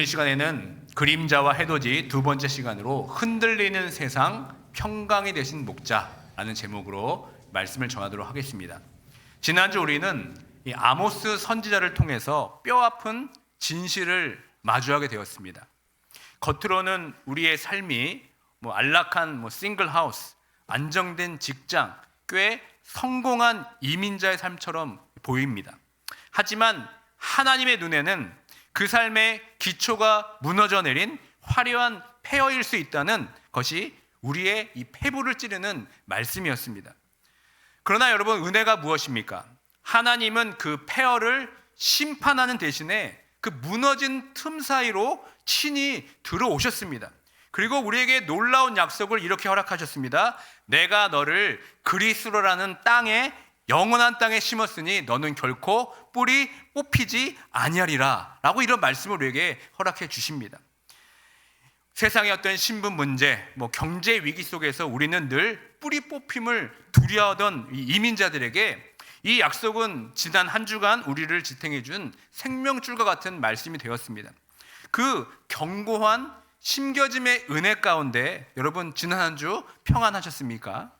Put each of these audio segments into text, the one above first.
오늘 이 시간에는 그림자와 해돋이 두 번째 시간으로 흔들리는 세상 평강이 되신 목자라는 제목으로 말씀을 전하도록 하겠습니다. 지난주 우리는 이 아모스 선지자를 통해서 뼈아픈 진실을 마주하게 되었습니다. 겉으로는 우리의 삶이 안락한 싱글 하우스, 안정된 직장, 꽤 성공한 이민자의 삶처럼 보입니다. 하지만 하나님의 눈에는 그 삶의 기초가 무너져 내린 화려한 폐허일 수 있다는 것이 우리의 이 폐부를 찌르는 말씀이었습니다. 그러나 여러분, 은혜가 무엇입니까? 하나님은 그 폐허를 심판하는 대신에 그 무너진 틈 사이로 친히 들어오셨습니다. 그리고 우리에게 놀라운 약속을 이렇게 허락하셨습니다. 내가 너를 그리스도라는 땅에, 영원한 땅에 심었으니 너는 결코 뿌리 뽑히지 아니하리라 라고 이런 말씀을 우리에게 허락해 주십니다. 세상의 어떤 신분 문제, 경제 위기 속에서 우리는 늘 뿌리 뽑힘을 두려워하던 이민자들에게 이 약속은 지난 한 주간 우리를 지탱해 준 생명줄과 같은 말씀이 되었습니다. 그 견고한 심겨짐의 은혜 가운데 여러분, 지난 한 주 평안하셨습니까?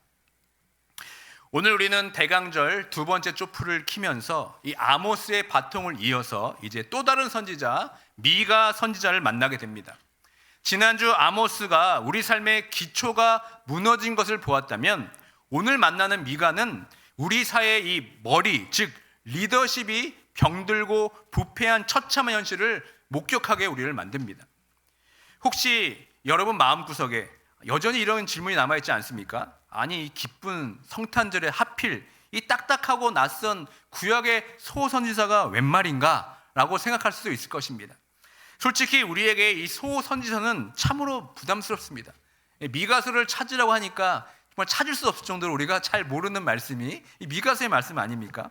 오늘 우리는 대강절 두 번째 쪽풀을 키면서 이 아모스의 바통을 이어서 이제 또 다른 선지자 미가 선지자를 만나게 됩니다. 지난주 아모스가 우리 삶의 기초가 무너진 것을 보았다면 오늘 만나는 미가는 우리 사회의 이 머리, 즉 리더십이 병들고 부패한 처참한 현실을 목격하게 우리를 만듭니다. 혹시 여러분 마음구석에 여전히 이런 질문이 남아있지 않습니까? 아니, 이 기쁜 성탄절에 하필 이 딱딱하고 낯선 구약의 소선지서가 웬 말인가? 라고 생각할 수도 있을 것입니다. 솔직히 우리에게 이 소선지서는 참으로 부담스럽습니다. 미가서를 찾으라고 하니까 정말 찾을 수 없을 정도로 우리가 잘 모르는 말씀이 이 미가서의 말씀 아닙니까?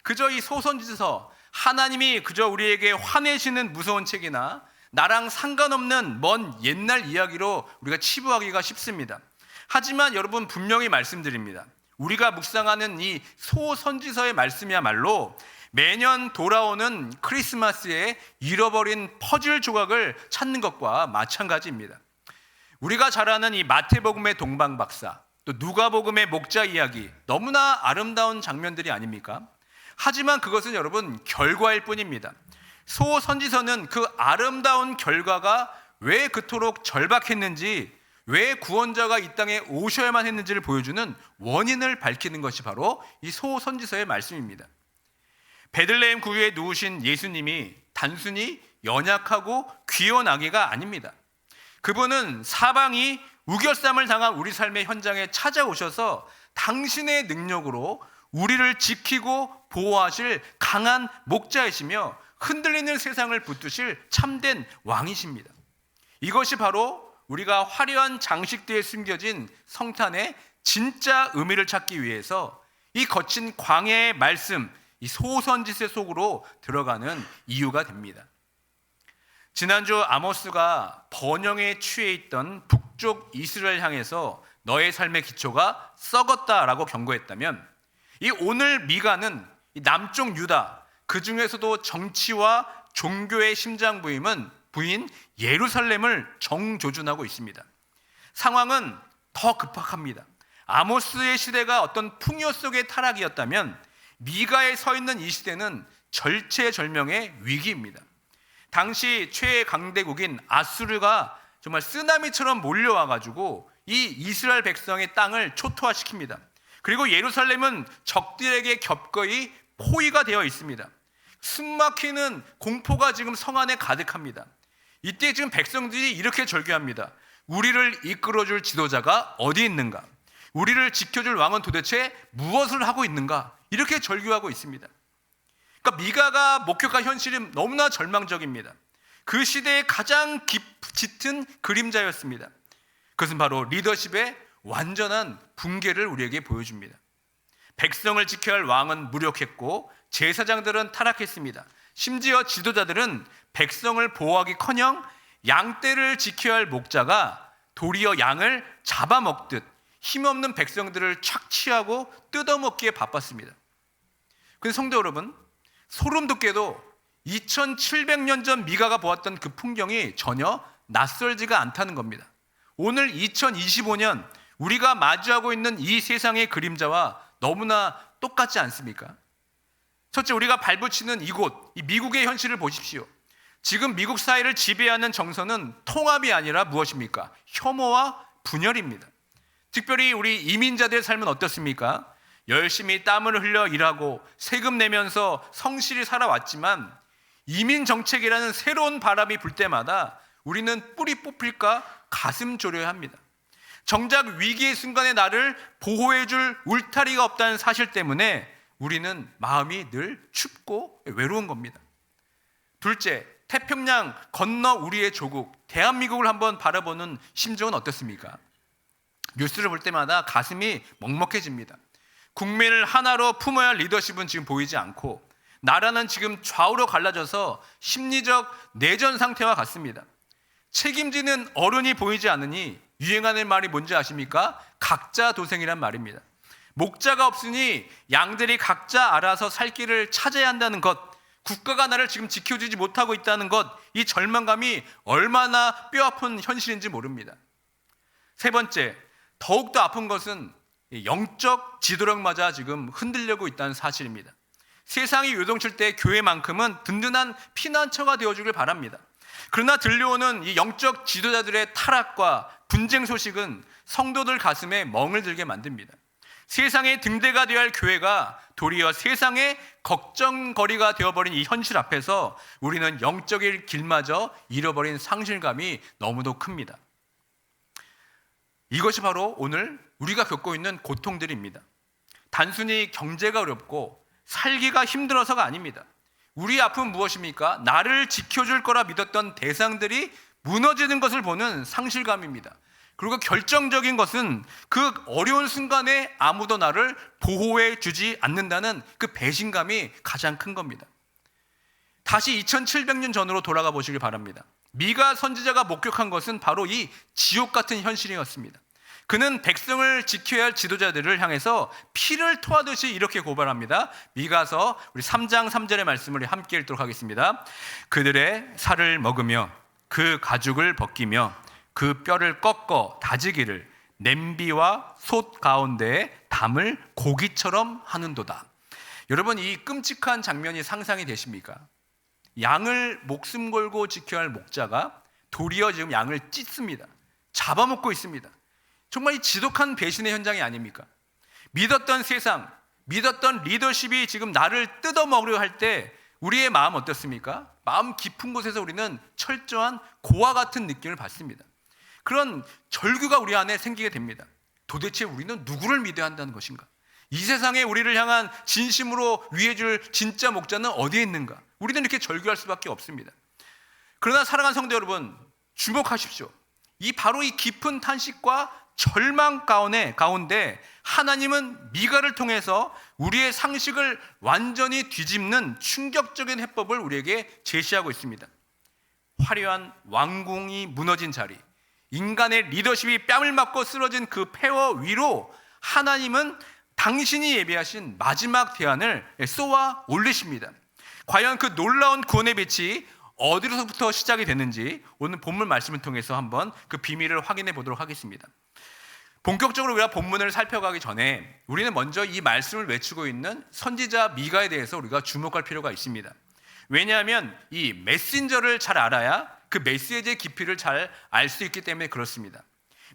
그저 이 소선지서, 하나님이 그저 우리에게 화내시는 무서운 책이나 나랑 상관없는 먼 옛날 이야기로 우리가 치부하기가 쉽습니다. 하지만 여러분, 분명히 말씀드립니다. 우리가 묵상하는 이 소선지서의 말씀이야말로 매년 돌아오는 크리스마스에 잃어버린 퍼즐 조각을 찾는 것과 마찬가지입니다. 우리가 잘 아는 이 마태복음의 동방박사, 또 누가복음의 목자 이야기, 너무나 아름다운 장면들이 아닙니까? 하지만 그것은 여러분 결과일 뿐입니다. 소선지서는 그 아름다운 결과가 왜 그토록 절박했는지, 왜 구원자가 이 땅에 오셔야만 했는지를 보여주는 원인을 밝히는 것이 바로 이 소선지서의 말씀입니다. 베들레헴 구유에 누우신 예수님이 단순히 연약하고 귀여운 아기가 아닙니다. 그분은 사방이 우겨쌈을 당한 우리 삶의 현장에 찾아오셔서 당신의 능력으로 우리를 지키고 보호하실 강한 목자이시며 흔들리는 세상을 붙드실 참된 왕이십니다. 이것이 바로 우리가 화려한 장식대에 숨겨진 성탄의 진짜 의미를 찾기 위해서 이 거친 광야의 말씀, 이 소선지서 속으로 들어가는 이유가 됩니다. 지난주 아모스가 번영에 취해 있던 북쪽 이스라엘 향해서 너의 삶의 기초가 썩었다라고 경고했다면, 이 오늘 미가는 이 남쪽 유다, 그 중에서도 정치와 종교의 심장부인 예루살렘을 정조준하고 있습니다. 상황은 더 급박합니다. 아모스의 시대가 어떤 풍요 속의 타락이었다면 미가에 서 있는 이 시대는 절체절명의 위기입니다. 당시 최애 강대국인 아수르가 정말 쓰나미처럼 몰려와가지고 이 이스라엘 백성의 땅을 초토화시킵니다. 그리고 예루살렘은 적들에게 겹거이 포위가 되어 있습니다. 숨막히는 공포가 지금 성 안에 가득합니다. 이때 지금 백성들이 이렇게 절규합니다. 우리를 이끌어줄 지도자가 어디 있는가? 우리를 지켜줄 왕은 도대체 무엇을 하고 있는가? 이렇게 절규하고 있습니다. 그러니까 미가가 목격한 현실은 너무나 절망적입니다. 그 시대의 가장 짙은 그림자였습니다. 그것은 바로 리더십의 완전한 붕괴를 우리에게 보여줍니다. 백성을 지켜야 할 왕은 무력했고 제사장들은 타락했습니다. 심지어 지도자들은 백성을 보호하기커녕 양떼를 지켜야 할 목자가 도리어 양을 잡아먹듯 힘없는 백성들을 착취하고 뜯어먹기에 바빴습니다. 그런데 성도 여러분, 소름 돋게도 2700년 전 미가가 보았던 그 풍경이 전혀 낯설지가 않다는 겁니다. 오늘 2025년 우리가 마주하고 있는 이 세상의 그림자와 너무나 똑같지 않습니까? 첫째, 우리가 발붙이는 이곳, 이 미국의 현실을 보십시오. 지금 미국 사회를 지배하는 정서는 통합이 아니라 무엇입니까? 혐오와 분열입니다. 특별히 우리 이민자들의 삶은 어떻습니까? 열심히 땀을 흘려 일하고 세금 내면서 성실히 살아왔지만 이민 정책이라는 새로운 바람이 불 때마다 우리는 뿌리 뽑힐까 가슴 졸여야 합니다. 정작 위기의 순간에 나를 보호해줄 울타리가 없다는 사실 때문에 우리는 마음이 늘 춥고 외로운 겁니다. 둘째, 태평양 건너 우리의 조국 대한민국을 한번 바라보는 심정은 어떻습니까? 뉴스를 볼 때마다 가슴이 먹먹해집니다. 국민을 하나로 품어야 할 리더십은 지금 보이지 않고 나라는 지금 좌우로 갈라져서 심리적 내전 상태와 같습니다. 책임지는 어른이 보이지 않으니 유행하는 말이 뭔지 아십니까? 각자 도생이란 말입니다. 목자가 없으니 양들이 각자 알아서 살 길을 찾아야 한다는 것, 국가가 나를 지금 지켜주지 못하고 있다는 것, 이 절망감이 얼마나 뼈아픈 현실인지 모릅니다. 세 번째, 더욱더 아픈 것은 영적 지도력마저 지금 흔들려고 있다는 사실입니다. 세상이 요동칠 때 교회만큼은 든든한 피난처가 되어주길 바랍니다. 그러나 들려오는 이 영적 지도자들의 타락과 분쟁 소식은 성도들 가슴에 멍을 들게 만듭니다. 세상의 등대가 되어야 할 교회가 도리어 세상의 걱정거리가 되어버린 이 현실 앞에서 우리는 영적인 길마저 잃어버린 상실감이 너무도 큽니다. 이것이 바로 오늘 우리가 겪고 있는 고통들입니다. 단순히 경제가 어렵고 살기가 힘들어서가 아닙니다. 우리의 아픔은 무엇입니까? 나를 지켜줄 거라 믿었던 대상들이 무너지는 것을 보는 상실감입니다. 그리고 결정적인 것은 그 어려운 순간에 아무도 나를 보호해 주지 않는다는 그 배신감이 가장 큰 겁니다. 다시 2700년 전으로 돌아가 보시길 바랍니다. 미가 선지자가 목격한 것은 바로 이 지옥 같은 현실이었습니다. 그는 백성을 지켜야 할 지도자들을 향해서 피를 토하듯이 이렇게 고발합니다. 미가서 우리 3장 3절의 말씀을 함께 읽도록 하겠습니다. 그들의 살을 먹으며 그 가죽을 벗기며 그 뼈를 꺾어 다지기를 냄비와 솥 가운데에 담을 고기처럼 하는도다. 여러분, 이 끔찍한 장면이 상상이 되십니까? 양을 목숨 걸고 지켜야 할 목자가 도리어 지금 양을 찢습니다. 잡아먹고 있습니다. 정말 이 지독한 배신의 현장이 아닙니까? 믿었던 세상, 믿었던 리더십이 지금 나를 뜯어먹으려 할 때 우리의 마음 어떻습니까? 마음 깊은 곳에서 우리는 철저한 고와 같은 느낌을 받습니다. 그런 절규가 우리 안에 생기게 됩니다. 도대체 우리는 누구를 믿어야 한다는 것인가? 이 세상에 우리를 향한 진심으로 위해줄 진짜 목자는 어디에 있는가? 우리는 이렇게 절규할 수밖에 없습니다. 그러나 사랑하는 성도 여러분, 주목하십시오. 바로 이 깊은 탄식과 절망 가운데 하나님은 미가를 통해서 우리의 상식을 완전히 뒤집는 충격적인 해법을 우리에게 제시하고 있습니다. 화려한 왕궁이 무너진 자리, 인간의 리더십이 뺨을 맞고 쓰러진 그 폐허 위로 하나님은 당신이 예비하신 마지막 대안을 쏘아 올리십니다. 과연 그 놀라운 구원의 빛이 어디로부터 시작이 됐는지 오늘 본문 말씀을 통해서 한번 그 비밀을 확인해 보도록 하겠습니다. 본격적으로 우리가 본문을 살펴가기 전에 우리는 먼저 이 말씀을 외치고 있는 선지자 미가에 대해서 우리가 주목할 필요가 있습니다. 왜냐하면 이 메신저를 잘 알아야 그 메시지의 깊이를 잘 알 수 있기 때문에 그렇습니다.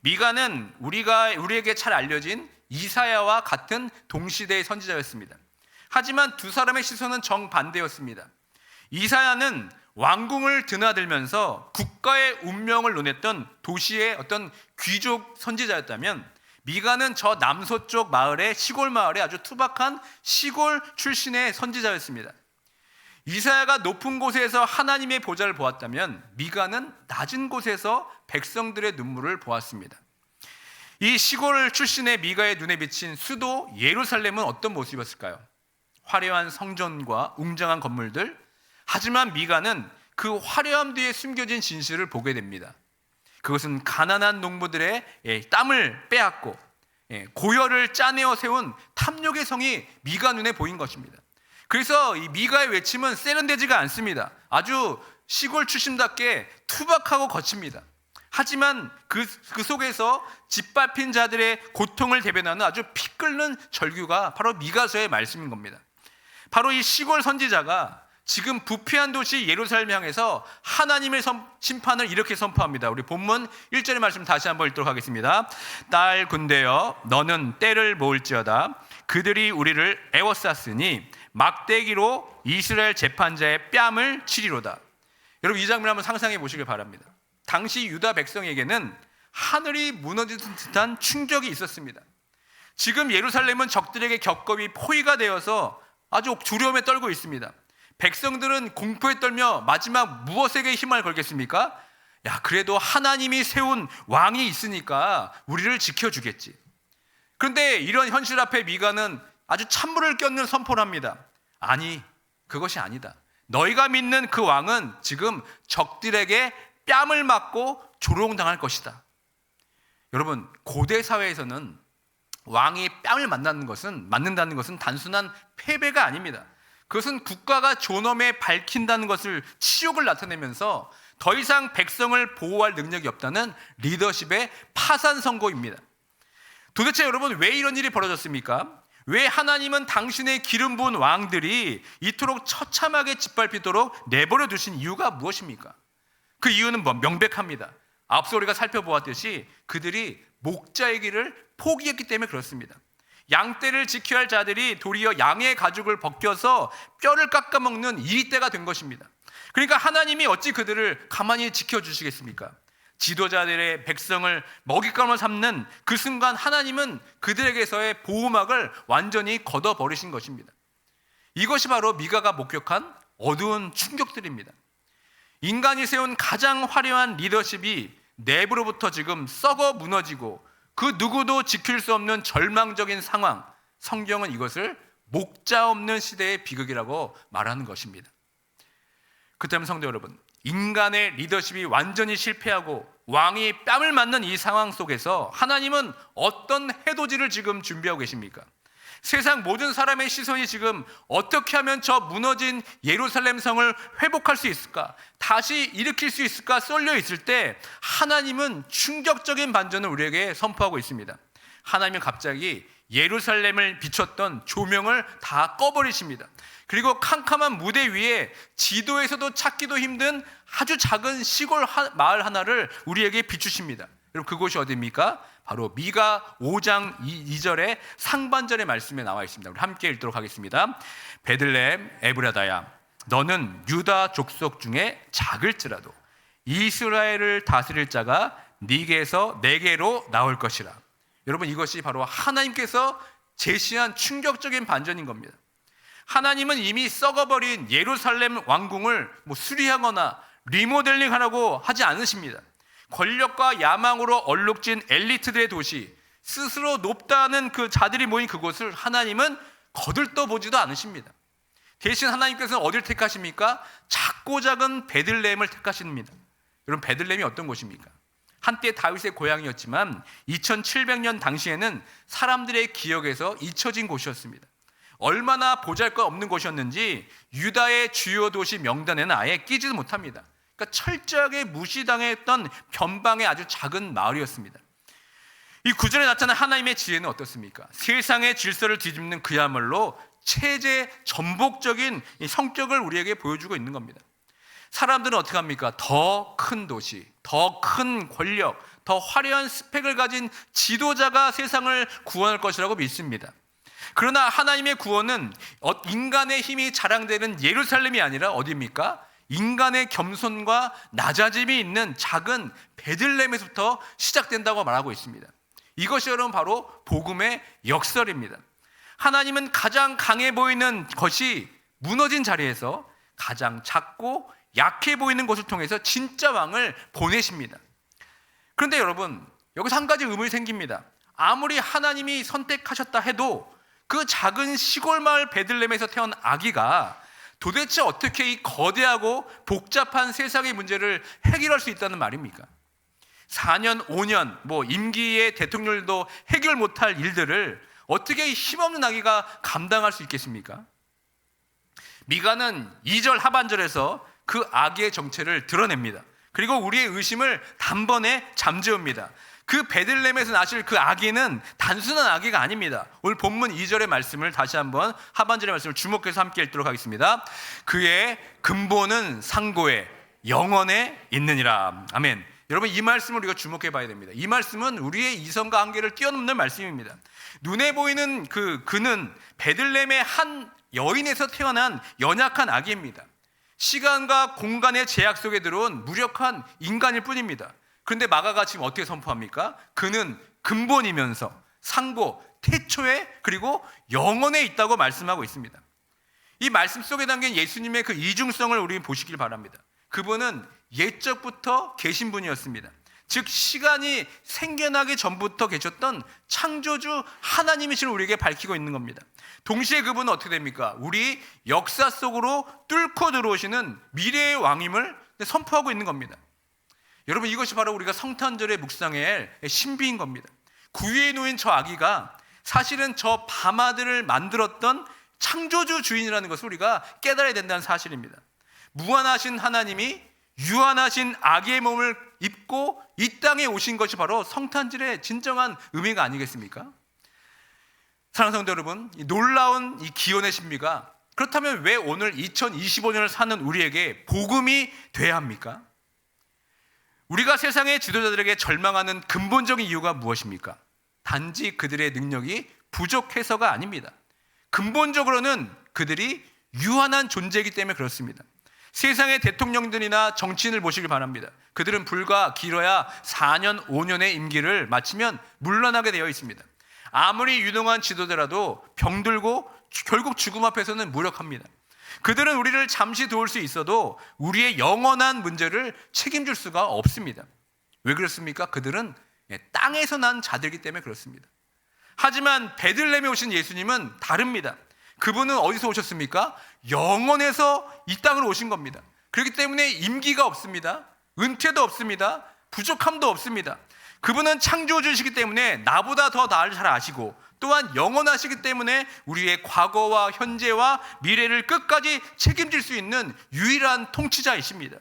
미가는 우리에게 잘 알려진 이사야와 같은 동시대의 선지자였습니다. 하지만 두 사람의 시선은 정반대였습니다. 이사야는 왕궁을 드나들면서 국가의 운명을 논했던 도시의 어떤 귀족 선지자였다면 미가는 저 남서쪽 마을의 시골 마을의 아주 투박한 시골 출신의 선지자였습니다. 이사야가 높은 곳에서 하나님의 보좌를 보았다면 미가는 낮은 곳에서 백성들의 눈물을 보았습니다. 이 시골 출신의 미가의 눈에 비친 수도 예루살렘은 어떤 모습이었을까요? 화려한 성전과 웅장한 건물들. 하지만 미가는 그 화려함 뒤에 숨겨진 진실을 보게 됩니다. 그것은 가난한 농부들의 땀을 빼앗고 고열을 짜내어 세운 탐욕의 성이 미가 눈에 보인 것입니다. 그래서 이 미가의 외침은 세련되지가 않습니다. 아주 시골 출신답게 투박하고 거칩니다. 하지만 그 속에서 짓밟힌 자들의 고통을 대변하는 아주 피 끓는 절규가 바로 미가서의 말씀인 겁니다. 바로 이 시골 선지자가 지금 부패한 도시 예루살렘 향해서 하나님의 심판을 이렇게 선포합니다. 우리 본문 1절의 말씀 다시 한번 읽도록 하겠습니다. 딸 군대여 너는 때를 모을지어다. 그들이 우리를 애워쌌으니 막대기로 이스라엘 재판자의 뺨을 치리로다. 여러분 이 장면 한번 상상해 보시길 바랍니다. 당시 유다 백성에게는 하늘이 무너지는 듯한 충격이 있었습니다. 지금 예루살렘은 적들에게 격겁이 포위가 되어서 아주 두려움에 떨고 있습니다. 백성들은 공포에 떨며 마지막 무엇에게 힘을 걸겠습니까? 야, 그래도 하나님이 세운 왕이 있으니까 우리를 지켜주겠지. 그런데 이런 현실 앞에 미가는 아주 찬물을 껴는 선포를 합니다. 아니, 그것이 아니다. 너희가 믿는 그 왕은 지금 적들에게 뺨을 맞고 조롱당할 것이다. 여러분, 고대 사회에서는 왕이 뺨을 맞는다는 것은 단순한 패배가 아닙니다. 그것은 국가가 존엄에 밝힌다는 것을 치욕을 나타내면서 더 이상 백성을 보호할 능력이 없다는 리더십의 파산 선고입니다. 도대체 여러분 왜 이런 일이 벌어졌습니까? 왜 하나님은 당신의 기름 부은 왕들이 이토록 처참하게 짓밟히도록 내버려 두신 이유가 무엇입니까? 그 이유는 명백합니다. 앞서 우리가 살펴보았듯이 그들이 목자의 길을 포기했기 때문에 그렇습니다. 양떼를 지켜야 할 자들이 도리어 양의 가죽을 벗겨서 뼈를 깎아먹는 이리떼가 된 것입니다. 그러니까 하나님이 어찌 그들을 가만히 지켜주시겠습니까? 지도자들의 백성을 먹잇감을 삼는 그 순간 하나님은 그들에게서의 보호막을 완전히 걷어버리신 것입니다. 이것이 바로 미가가 목격한 어두운 충격들입니다. 인간이 세운 가장 화려한 리더십이 내부로부터 지금 썩어 무너지고 그 누구도 지킬 수 없는 절망적인 상황, 성경은 이것을 목자 없는 시대의 비극이라고 말하는 것입니다. 그렇다면 성도 여러분, 인간의 리더십이 완전히 실패하고 왕이 뺨을 맞는 이 상황 속에서 하나님은 어떤 해돋이를 지금 준비하고 계십니까? 세상 모든 사람의 시선이 지금 어떻게 하면 저 무너진 예루살렘 성을 회복할 수 있을까? 다시 일으킬 수 있을까? 쏠려 있을 때 하나님은 충격적인 반전을 우리에게 선포하고 있습니다. 하나님은 갑자기 예루살렘을 비췄던 조명을 다 꺼버리십니다. 그리고 캄캄한 무대 위에 지도에서도 찾기도 힘든 아주 작은 시골 마을 하나를 우리에게 비추십니다. 여러분 그곳이 어디입니까? 바로 미가 5장 2절의 상반절의 말씀에 나와 있습니다. 우리 함께 읽도록 하겠습니다. 베들레헴 에브라다야 너는 유다 족속 중에 작을지라도 이스라엘을 다스릴 자가 네게서 내게로 나올 것이라. 여러분 이것이 바로 하나님께서 제시한 충격적인 반전인 겁니다. 하나님은 이미 썩어버린 예루살렘 왕궁을 수리하거나 리모델링하라고 하지 않으십니다. 권력과 야망으로 얼룩진 엘리트들의 도시, 스스로 높다는 그 자들이 모인 그곳을 하나님은 거들떠보지도 않으십니다. 대신 하나님께서는 어디를 택하십니까? 작고 작은 베들레헴을 택하십니다. 여러분 베들레헴이 어떤 곳입니까? 한때 다윗의 고향이었지만 2700년 당시에는 사람들의 기억에서 잊혀진 곳이었습니다. 얼마나 보잘것없는 곳이었는지 유다의 주요 도시 명단에는 아예 끼지도 못합니다. 그러니까 철저하게 무시당했던 변방의 아주 작은 마을이었습니다. 이 구절에 나타난 하나님의 지혜는 어떻습니까? 세상의 질서를 뒤집는 그야말로 체제 전복적인 성격을 우리에게 보여주고 있는 겁니다. 사람들은 어떻게 합니까? 더 큰 도시, 더 큰 권력, 더 화려한 스펙을 가진 지도자가 세상을 구원할 것이라고 믿습니다. 그러나 하나님의 구원은 인간의 힘이 자랑되는 예루살렘이 아니라 어디입니까? 인간의 겸손과 낮아짐이 있는 작은 베들레헴에서부터 시작된다고 말하고 있습니다. 이것이 여러분 바로 복음의 역설입니다. 하나님은 가장 강해 보이는 것이 무너진 자리에서 가장 작고 약해 보이는 것을 통해서 진짜 왕을 보내십니다. 그런데 여러분 여기서 한 가지 의문이 생깁니다. 아무리 하나님이 선택하셨다 해도 그 작은 시골 마을 베들레헴에서 태어난 아기가 도대체 어떻게 이 거대하고 복잡한 세상의 문제를 해결할 수 있다는 말입니까? 4년, 5년, 임기의 대통령도 해결 못할 일들을 어떻게 힘없는 아기가 감당할 수 있겠습니까? 미가는 2절 하반절에서 그 아기의 정체를 드러냅니다. 그리고 우리의 의심을 단번에 잠재웁니다. 그 베들레헴에서 나실 그 아기는 단순한 아기가 아닙니다. 오늘 본문 2절의 말씀을 다시 한번 하반절의 말씀을 주목해서 함께 읽도록 하겠습니다. 그의 근본은 상고에 영원에 있느니라. 아멘. 여러분, 이 말씀을 우리가 주목해 봐야 됩니다. 이 말씀은 우리의 이성과 한계를 뛰어넘는 말씀입니다. 눈에 보이는 그는 베들레헴의 한 여인에서 태어난 연약한 아기입니다. 시간과 공간의 제약 속에 들어온 무력한 인간일 뿐입니다. 그런데 마가가 지금 어떻게 선포합니까? 그는 근본이면서 상고, 태초에, 그리고 영원에 있다고 말씀하고 있습니다. 이 말씀 속에 담긴 예수님의 그 이중성을 우리 보시길 바랍니다. 그분은 옛적부터 계신 분이었습니다. 즉 시간이 생겨나기 전부터 계셨던 창조주 하나님이신 우리에게 밝히고 있는 겁니다. 동시에 그분은 어떻게 됩니까? 우리 역사 속으로 뚫고 들어오시는 미래의 왕임을 선포하고 있는 겁니다. 여러분, 이것이 바로 우리가 성탄절의 묵상의 신비인 겁니다. 구유에 놓인 저 아기가 사실은 저 밤아들을 만들었던 창조주 주인이라는 것을 우리가 깨달아야 된다는 사실입니다. 무한하신 하나님이 유한하신 아기의 몸을 입고 이 땅에 오신 것이 바로 성탄절의 진정한 의미가 아니겠습니까? 사랑하는 성도 여러분, 이 놀라운 이 기원의 신비가 그렇다면 왜 오늘 2025년을 사는 우리에게 복음이 돼야 합니까? 우리가 세상의 지도자들에게 절망하는 근본적인 이유가 무엇입니까? 단지 그들의 능력이 부족해서가 아닙니다. 근본적으로는 그들이 유한한 존재이기 때문에 그렇습니다. 세상의 대통령들이나 정치인을 보시길 바랍니다. 그들은 불과 길어야 4년, 5년의 임기를 마치면 물러나게 되어 있습니다. 아무리 유능한 지도자라도 병들고 결국 죽음 앞에서는 무력합니다. 그들은 우리를 잠시 도울 수 있어도 우리의 영원한 문제를 책임질 수가 없습니다. 왜 그렇습니까? 그들은 땅에서 난 자들이기 때문에 그렇습니다. 하지만 베들레헴에 오신 예수님은 다릅니다. 그분은 어디서 오셨습니까? 영원에서 이 땅으로 오신 겁니다. 그렇기 때문에 임기가 없습니다. 은퇴도 없습니다. 부족함도 없습니다. 그분은 창조주시기 때문에 나보다 더 나를 잘 아시고 또한 영원하시기 때문에 우리의 과거와 현재와 미래를 끝까지 책임질 수 있는 유일한 통치자이십니다.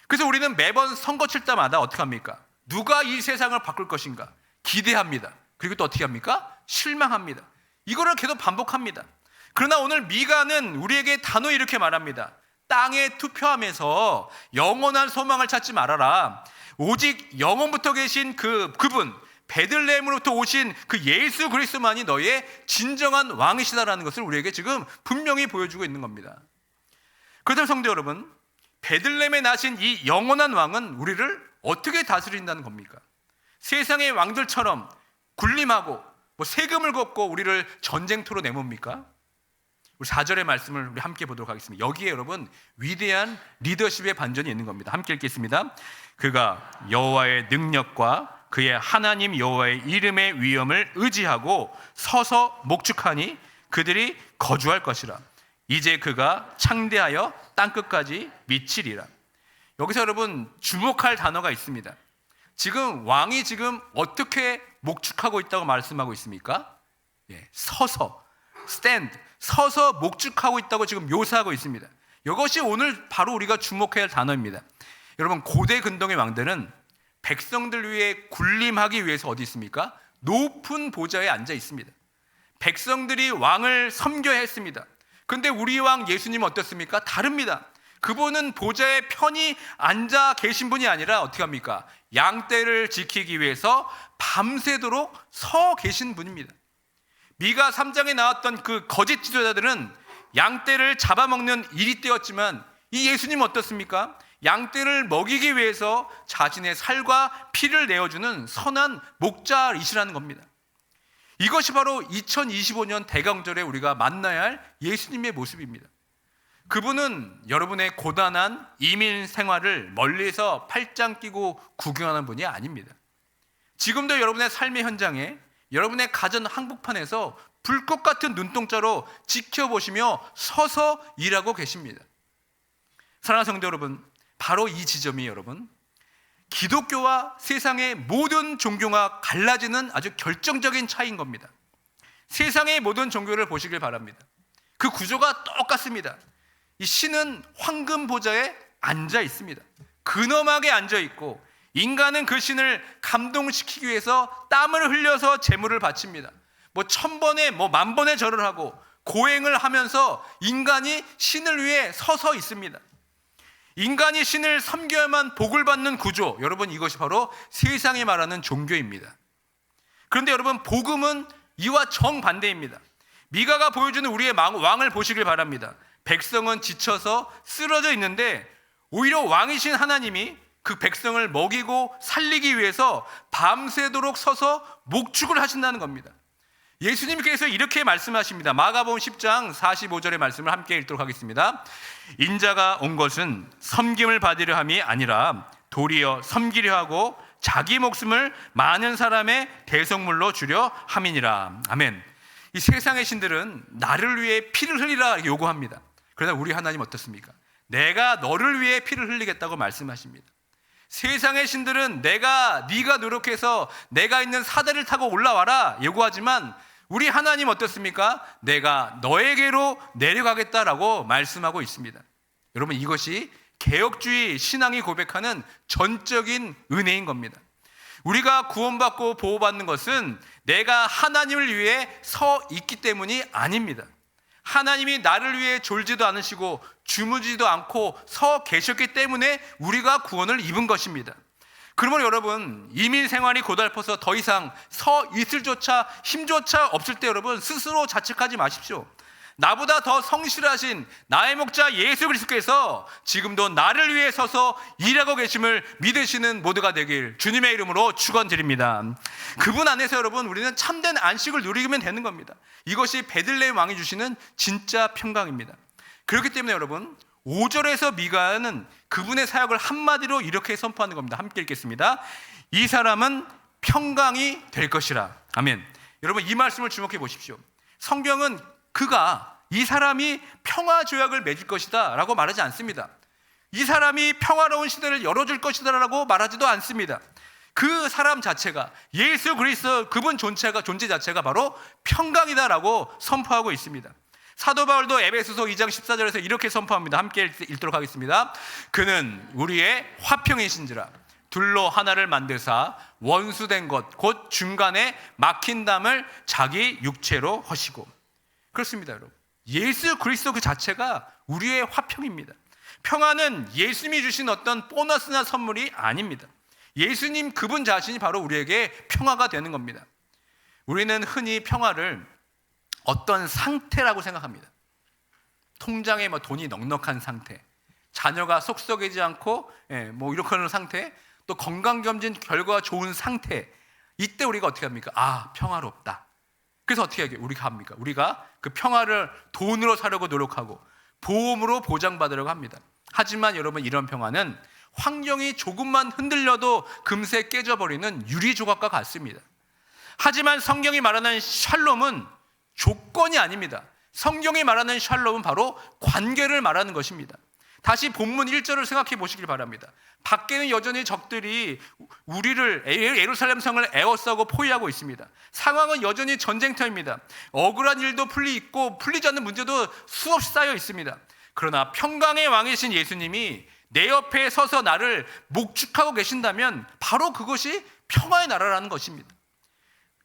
그래서 우리는 매번 선거 칠 때마다 어떻게 합니까? 누가 이 세상을 바꿀 것인가? 기대합니다. 그리고 또 어떻게 합니까? 실망합니다. 이거를 계속 반복합니다. 그러나 오늘 미가는 우리에게 단호히 이렇게 말합니다. 땅에 투표하면서 영원한 소망을 찾지 말아라. 오직 영원부터 계신 그분 베들레헴으로부터 오신 그 예수 그리스도만이 너의 진정한 왕이시다라는 것을 우리에게 지금 분명히 보여주고 있는 겁니다. 그렇다면 성도 여러분, 베들레헴에 나신 이 영원한 왕은 우리를 어떻게 다스린다는 겁니까? 세상의 왕들처럼 군림하고 세금을 걷고 우리를 전쟁터로 내뭅니까? 우리 4절의 말씀을 우리 함께 보도록 하겠습니다. 여기에 여러분 위대한 리더십의 반전이 있는 겁니다. 함께 읽겠습니다. 그가 여호와의 능력과 그의 하나님 여호와의 이름의 위엄을 의지하고 서서 목축하니 그들이 거주할 것이라. 이제 그가 창대하여 땅끝까지 미치리라. 여기서 여러분 주목할 단어가 있습니다. 지금 왕이 지금 어떻게 목축하고 있다고 말씀하고 있습니까? 서서, stand, 서서 목축하고 있다고 지금 묘사하고 있습니다. 이것이 오늘 바로 우리가 주목해야 할 단어입니다. 여러분, 고대 근동의 왕들은 백성들 위해 군림하기 위해서 어디 있습니까? 높은 보좌에 앉아 있습니다. 백성들이 왕을 섬겨야 했습니다. 그런데 우리 왕 예수님은 어떻습니까? 다릅니다. 그분은 보좌에 편히 앉아 계신 분이 아니라 어떻게 합니까? 양떼를 지키기 위해서 밤새도록 서 계신 분입니다. 미가 3장에 나왔던 그 거짓 지도자들은 양떼를 잡아먹는 일이 되었지만 이 예수님은 어떻습니까? 양떼를 먹이기 위해서 자신의 살과 피를 내어주는 선한 목자이시라는 겁니다. 이것이 바로 2025년 대강절에 우리가 만나야 할 예수님의 모습입니다. 그분은 여러분의 고단한 이민 생활을 멀리서 팔짱 끼고 구경하는 분이 아닙니다. 지금도 여러분의 삶의 현장에 여러분의 가정 한복판에서 불꽃 같은 눈동자로 지켜보시며 서서 일하고 계십니다. 사랑하는 성도 여러분, 바로 이 지점이 여러분 기독교와 세상의 모든 종교가 갈라지는 아주 결정적인 차이인 겁니다. 세상의 모든 종교를 보시길 바랍니다. 그 구조가 똑같습니다. 이 신은 황금 보좌에 앉아 있습니다. 근엄하게 앉아 있고 인간은 그 신을 감동시키기 위해서 땀을 흘려서 제물을 바칩니다. 뭐 1000번에 뭐 10,000번의 절을 하고 고행을 하면서 인간이 신을 위해 서서 있습니다. 인간이 신을 섬겨야만 복을 받는 구조, 여러분 이것이 바로 세상이 말하는 종교입니다. 그런데 여러분 복음은 이와 정반대입니다. 미가가 보여주는 우리의 왕을 보시길 바랍니다. 백성은 지쳐서 쓰러져 있는데 오히려 왕이신 하나님이 그 백성을 먹이고 살리기 위해서 밤새도록 서서 목축을 하신다는 겁니다. 예수님께서 이렇게 말씀하십니다. 마가복음 10장 45절의 말씀을 함께 읽도록 하겠습니다. 인자가 온 것은 섬김을 받으려 함이 아니라 도리어 섬기려 하고 자기 목숨을 많은 사람의 대속물로 주려 함이니라. 아멘. 이 세상의 신들은 나를 위해 피를 흘리라 요구합니다. 그러나 우리 하나님 어떻습니까? 내가 너를 위해 피를 흘리겠다고 말씀하십니다. 세상의 신들은 네가 노력해서 내가 있는 사다리를 타고 올라와라 요구하지만 우리 하나님 어떻습니까? 내가 너에게로 내려가겠다라고 말씀하고 있습니다. 여러분 이것이 개혁주의 신앙이 고백하는 전적인 은혜인 겁니다. 우리가 구원받고 보호받는 것은 내가 하나님을 위해 서 있기 때문이 아닙니다. 하나님이 나를 위해 졸지도 않으시고 주무지도 않고 서 계셨기 때문에 우리가 구원을 입은 것입니다. 그러면 여러분 이민 생활이 고달퍼서 더 이상 서 있을 조차 힘조차 없을 때 여러분 스스로 자책하지 마십시오. 나보다 더 성실하신 나의 목자 예수 그리스도께서 지금도 나를 위해 서서 일하고 계심을 믿으시는 모두가 되길 주님의 이름으로 축원드립니다. 그분 안에서 여러분 우리는 참된 안식을 누리면 되는 겁니다. 이것이 베들레헴 왕이 주시는 진짜 평강입니다. 그렇기 때문에 여러분 5절에서 미가는 그분의 사역을 한마디로 이렇게 선포하는 겁니다. 함께 읽겠습니다. 이 사람은 평강이 될 것이라. 아멘. 여러분 이 말씀을 주목해 보십시오. 성경은 이 사람이 평화 조약을 맺을 것이다 라고 말하지 않습니다. 이 사람이 평화로운 시대를 열어줄 것이다 라고 말하지도 않습니다. 그 사람 자체가 예수 그리스도 그분 존재 자체가 바로 평강이다 라고 선포하고 있습니다. 사도 바울도 에베소서 2장 14절에서 이렇게 선포합니다. 함께 읽도록 하겠습니다. 그는 우리의 화평이신지라 둘로 하나를 만드사 원수된 것 곧 중간에 막힌 담을 자기 육체로 허시고. 그렇습니다 여러분. 예수 그리스도 그 자체가 우리의 화평입니다. 평화는 예수님이 주신 어떤 보너스나 선물이 아닙니다. 예수님 그분 자신이 바로 우리에게 평화가 되는 겁니다. 우리는 흔히 평화를 어떤 상태라고 생각합니다. 통장에 돈이 넉넉한 상태, 자녀가 속썩이지 않고 이렇게 하는 상태, 또 건강검진 결과가 좋은 상태. 이때 우리가 어떻게 합니까? 평화롭다. 그래서 어떻게 우리가 합니까? 우리가 그 평화를 돈으로 사려고 노력하고 보험으로 보장받으려고 합니다. 하지만 여러분 이런 평화는 환경이 조금만 흔들려도 금세 깨져버리는 유리조각과 같습니다. 하지만 성경이 말하는 샬롬은 조건이 아닙니다. 성경이 말하는 샬롬은 바로 관계를 말하는 것입니다. 다시 본문 1절을 생각해 보시길 바랍니다. 밖에는 여전히 적들이 우리를 예루살렘 성을 에워싸고 포위하고 있습니다. 상황은 여전히 전쟁터입니다. 억울한 일도 풀리지 않는 문제도 수없이 쌓여 있습니다. 그러나 평강의 왕이신 예수님이 내 옆에 서서 나를 목축하고 계신다면 바로 그것이 평화의 나라라는 것입니다.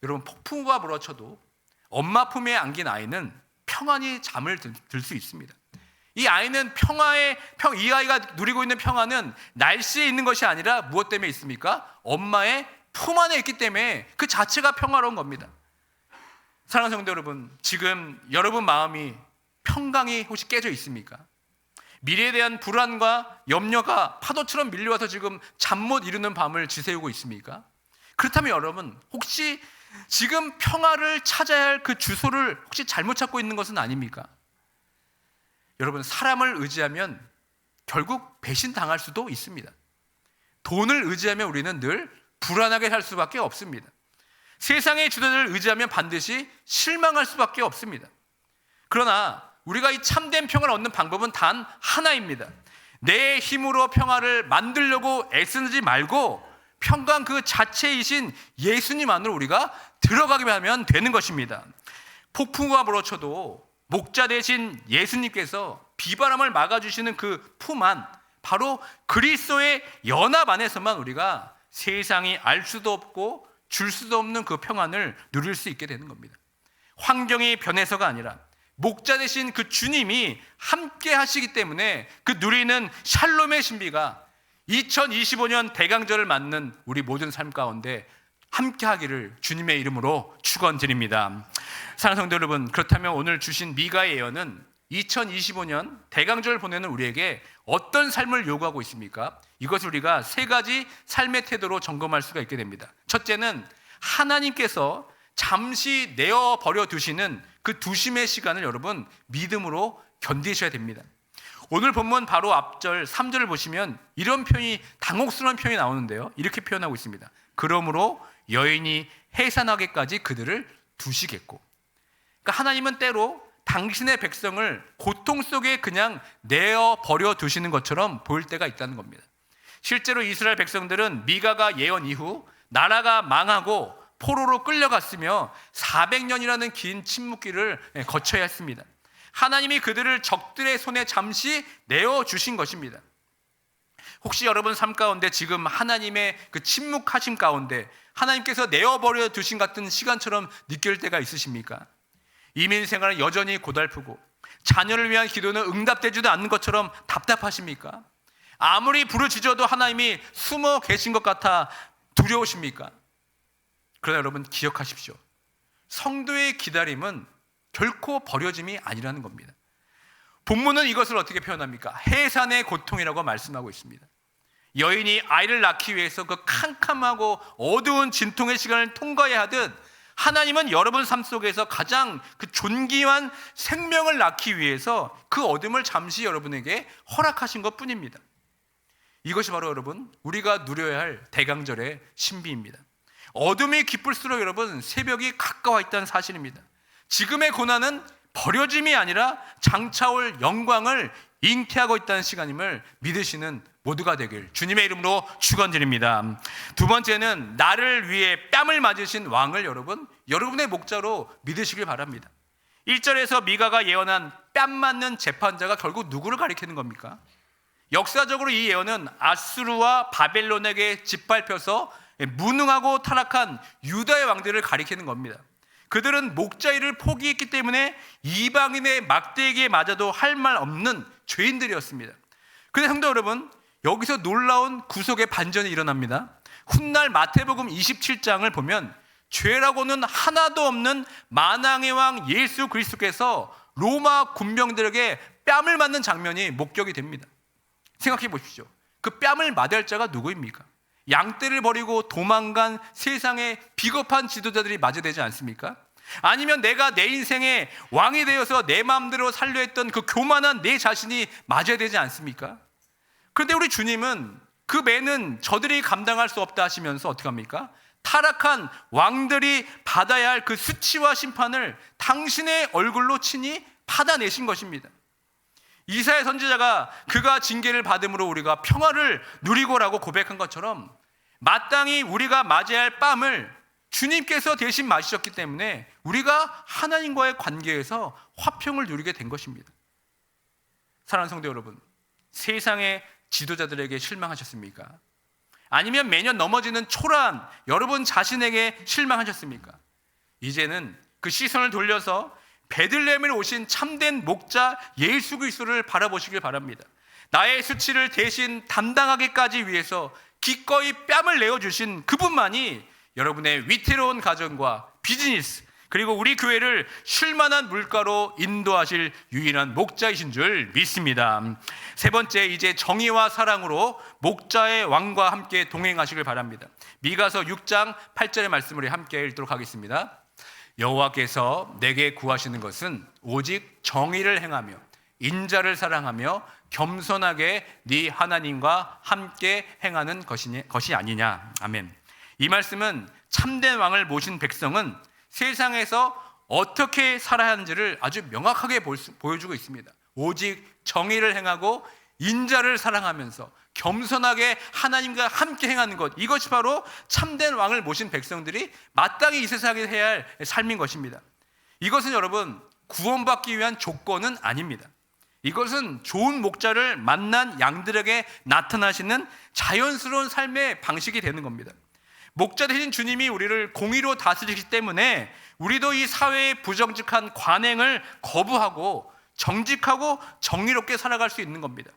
여러분 폭풍우가 몰아쳐도 엄마 품에 안긴 아이는 평안히 잠을 들 수 있습니다. 이 아이는 이 아이가 누리고 있는 평화는 날씨에 있는 것이 아니라 무엇 때문에 있습니까? 엄마의 품 안에 있기 때문에 그 자체가 평화로운 겁니다. 사랑하는 성도 여러분, 지금 여러분 마음이 평강이 혹시 깨져 있습니까? 미래에 대한 불안과 염려가 파도처럼 밀려와서 지금 잠 못 이루는 밤을 지새우고 있습니까? 그렇다면 여러분 혹시 지금 평화를 찾아야 할 그 주소를 혹시 잘못 찾고 있는 것은 아닙니까? 여러분 사람을 의지하면 결국 배신당할 수도 있습니다. 돈을 의지하면 우리는 늘 불안하게 살 수밖에 없습니다. 세상의 주도를 의지하면 반드시 실망할 수밖에 없습니다. 그러나 우리가 이 참된 평화를 얻는 방법은 단 하나입니다. 내 힘으로 평화를 만들려고 애쓰지 말고 평강 그 자체이신 예수님 안으로 우리가 들어가기만 하면 되는 것입니다. 폭풍우가 몰아쳐도 목자 되신 예수님께서 비바람을 막아주시는 그 품 안, 바로 그리스도의 연합 안에서만 우리가 세상이 알 수도 없고 줄 수도 없는 그 평안을 누릴 수 있게 되는 겁니다. 환경이 변해서가 아니라 목자 되신 그 주님이 함께 하시기 때문에 그 누리는 샬롬의 신비가 2025년 대강절을 맞는 우리 모든 삶 가운데 함께 하기를 주님의 이름으로 축원드립니다. 사랑하는 성도 여러분, 그렇다면 오늘 주신 미가의 예언은 2025년 대강절을 보내는 우리에게 어떤 삶을 요구하고 있습니까? 이것을 우리가 세 가지 삶의 태도로 점검할 수가 있게 됩니다. 첫째는 하나님께서 잠시 내어버려 두시는 그 두심의 시간을 여러분 믿음으로 견디셔야 됩니다. 오늘 본문 바로 앞절 3절을 보시면 이런 표현이, 당혹스러운 표현이 나오는데요, 이렇게 표현하고 있습니다. 그러므로 여인이 해산하기까지 그들을 두시겠고. 그러니까 하나님은 때로 당신의 백성을 고통 속에 그냥 내어버려 두시는 것처럼 보일 때가 있다는 겁니다. 실제로 이스라엘 백성들은 미가가 예언 이후 나라가 망하고 포로로 끌려갔으며 400년이라는 긴 침묵기를 거쳐야 했습니다. 하나님이 그들을 적들의 손에 잠시 내어주신 것입니다. 혹시 여러분 삶 가운데 지금 하나님의 그 침묵하심 가운데 하나님께서 내어버려 두신 같은 시간처럼 느낄 때가 있으십니까? 이민 생활은 여전히 고달프고 자녀를 위한 기도는 응답되지도 않는 것처럼 답답하십니까? 아무리 부르짖어도 하나님이 숨어 계신 것 같아 두려우십니까? 그러나 여러분 기억하십시오. 성도의 기다림은 결코 버려짐이 아니라는 겁니다. 본문은 이것을 어떻게 표현합니까? 해산의 고통이라고 말씀하고 있습니다. 여인이 아이를 낳기 위해서 그 캄캄하고 어두운 진통의 시간을 통과해야 하듯 하나님은 여러분 삶 속에서 가장 그 존귀한 생명을 낳기 위해서 그 어둠을 잠시 여러분에게 허락하신 것 뿐입니다. 이것이 바로 여러분 우리가 누려야 할 대강절의 신비입니다. 어둠이 깊을수록 여러분 새벽이 가까워 있다는 사실입니다. 지금의 고난은 버려짐이 아니라 장차올 영광을 잉태하고 있다는 시간임을 믿으시는 모두가 되길 주님의 이름으로 축원드립니다. 두 번째는 나를 위해 뺨을 맞으신 왕을 여러분의 목자로 믿으시길 바랍니다. 1절에서 미가가 예언한 뺨 맞는 재판자가 결국 누구를 가리키는 겁니까? 역사적으로 이 예언은 아수르와 바벨론에게 짓밟혀서 무능하고 타락한 유다의 왕들을 가리키는 겁니다. 그들은 목자 일을 포기했기 때문에 이방인의 막대기에 맞아도 할 말 없는 죄인들이었습니다. 그런데 성도 여러분, 여기서 놀라운 구속의 반전이 일어납니다. 훗날 마태복음 27장을 보면 죄라고는 하나도 없는 만왕의 왕 예수 그리스도께서 로마 군병들에게 뺨을 맞는 장면이 목격이 됩니다. 생각해 보십시오. 그 뺨을 맞을 자가 누구입니까? 양떼를 버리고 도망간 세상의 비겁한 지도자들이 맞아야 되지 않습니까? 아니면 내가 내 인생의 왕이 되어서 내 마음대로 살려 했던 그 교만한 내 자신이 맞아야 되지 않습니까? 그런데 우리 주님은 그 매는 저들이 감당할 수 없다 하시면서 어떻게 합니까? 타락한 왕들이 받아야 할 그 수치와 심판을 당신의 얼굴로 친히 받아내신 것입니다. 이사야 선지자가 그가 징계를 받음으로 우리가 평화를 누리고라고 고백한 것처럼 마땅히 우리가 맞아야 할 뺨을 주님께서 대신 맞으셨기 때문에 우리가 하나님과의 관계에서 화평을 누리게 된 것입니다. 사랑하는 성도 여러분, 세상의 지도자들에게 실망하셨습니까? 아니면 매년 넘어지는 초라한 여러분 자신에게 실망하셨습니까? 이제는 그 시선을 돌려서 베들레헴에 오신 참된 목자 예수 그리스도를 바라보시길 바랍니다. 나의 수치를 대신 담당하기까지 위해서 기꺼이 뺨을 내어주신 그분만이 여러분의 위태로운 가정과 비즈니스 그리고 우리 교회를 쉴만한 물가로 인도하실 유일한 목자이신 줄 믿습니다. 세 번째, 이제 정의와 사랑으로 목자의 왕과 함께 동행하시길 바랍니다. 미가서 6장 8절의 말씀을 함께 읽도록 하겠습니다. 여호와께서 내게 구하시는 것은 오직 정의를 행하며 인자를 사랑하며 겸손하게 네 하나님과 함께 행하는 것이 아니냐. 아멘. 이 말씀은 참된 왕을 모신 백성은 세상에서 어떻게 살아야 하는지를 아주 명확하게 보여주고 있습니다. 오직 정의를 행하고 인자를 사랑하면서 겸손하게 하나님과 함께 행하는 것, 이것이 바로 참된 왕을 모신 백성들이 마땅히 이 세상에 해야 할 삶인 것입니다. 이것은 여러분 구원받기 위한 조건은 아닙니다. 이것은 좋은 목자를 만난 양들에게 나타나시는 자연스러운 삶의 방식이 되는 겁니다. 목자 되신 주님이 우리를 공의로 다스리기 때문에 우리도 이 사회의 부정직한 관행을 거부하고 정직하고 정의롭게 살아갈 수 있는 겁니다.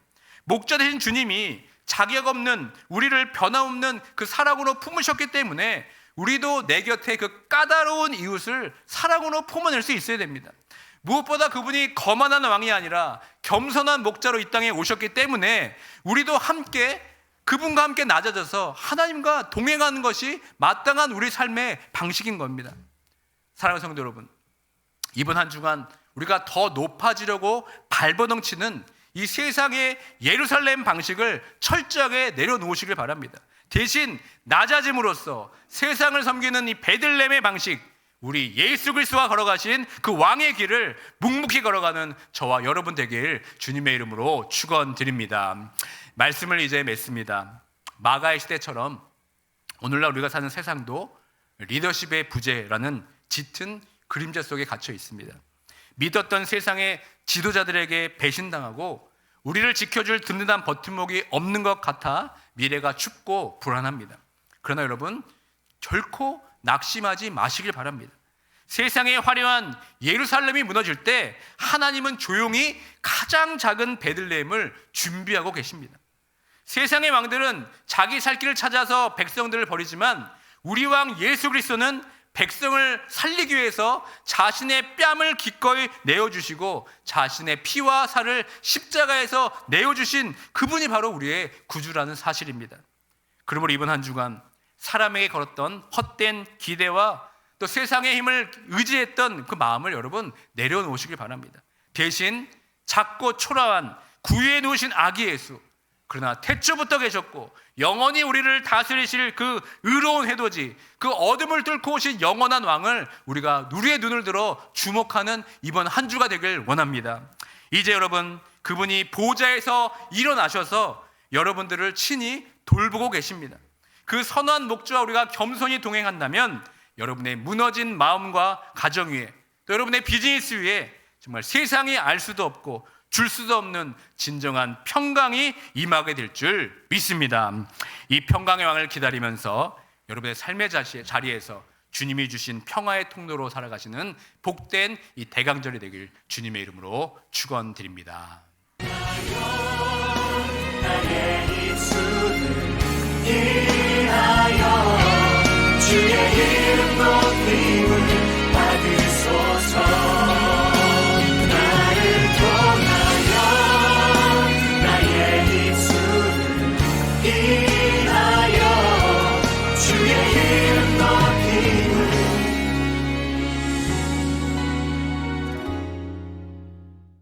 목자 되신 주님이 자격 없는 우리를 변함없는 그 사랑으로 품으셨기 때문에 우리도 내 곁에 그 까다로운 이웃을 사랑으로 품어낼 수 있어야 됩니다. 무엇보다 그분이 거만한 왕이 아니라 겸손한 목자로 이 땅에 오셨기 때문에 우리도 함께 그분과 함께 낮아져서 하나님과 동행하는 것이 마땅한 우리 삶의 방식인 겁니다. 사랑하는 성도 여러분, 이번 한 주간 우리가 더 높아지려고 발버둥치는 이 세상의 예루살렘 방식을 철저하게 내려놓으시길 바랍니다. 대신 낮아짐으로써 세상을 섬기는 이 베들레헴의 방식, 우리 예수 그리스도가 걸어가신 그 왕의 길을 묵묵히 걸어가는 저와 여러분 되길 주님의 이름으로 축원드립니다. 말씀을 이제 맺습니다. 마가의 시대처럼 오늘날 우리가 사는 세상도 리더십의 부재라는 짙은 그림자 속에 갇혀 있습니다. 믿었던 세상의 지도자들에게 배신당하고 우리를 지켜줄 든든한 버팀목이 없는 것 같아 미래가 춥고 불안합니다. 그러나 여러분, 결코 낙심하지 마시길 바랍니다. 세상의 화려한 예루살렘이 무너질 때 하나님은 조용히 가장 작은 베들레헴을 준비하고 계십니다. 세상의 왕들은 자기 살 길을 찾아서 백성들을 버리지만 우리 왕 예수 그리스도는 백성을 살리기 위해서 자신의 뺨을 기꺼이 내어주시고 자신의 피와 살을 십자가에서 내어주신 그분이 바로 우리의 구주라는 사실입니다. 그러므로 이번 한 주간 사람에게 걸었던 헛된 기대와 또 세상의 힘을 의지했던 그 마음을 여러분 내려놓으시길 바랍니다. 대신 작고 초라한 구유에 누우신 아기 예수, 그러나 태초부터 계셨고 영원히 우리를 다스리실 그 의로운 해돋이, 그 어둠을 뚫고 오신 영원한 왕을 우리가 누리의 눈을 들어 주목하는 이번 한 주가 되길 원합니다. 이제 여러분, 그분이 보좌에서 일어나셔서 여러분들을 친히 돌보고 계십니다. 그 선한 목자와 우리가 겸손히 동행한다면 여러분의 무너진 마음과 가정 위에, 또 여러분의 비즈니스 위에 정말 세상이 알 수도 없고 줄 수도 없는 진정한 평강이 임하게 될 줄 믿습니다. 이 평강의 왕을 기다리면서 여러분의 삶의 자리에서 주님이 주신 평화의 통로로 살아가시는 복된 이 대강절이 되길 주님의 이름으로 축원드립니다. 나의 입술을 인하여 주의 이름 높임을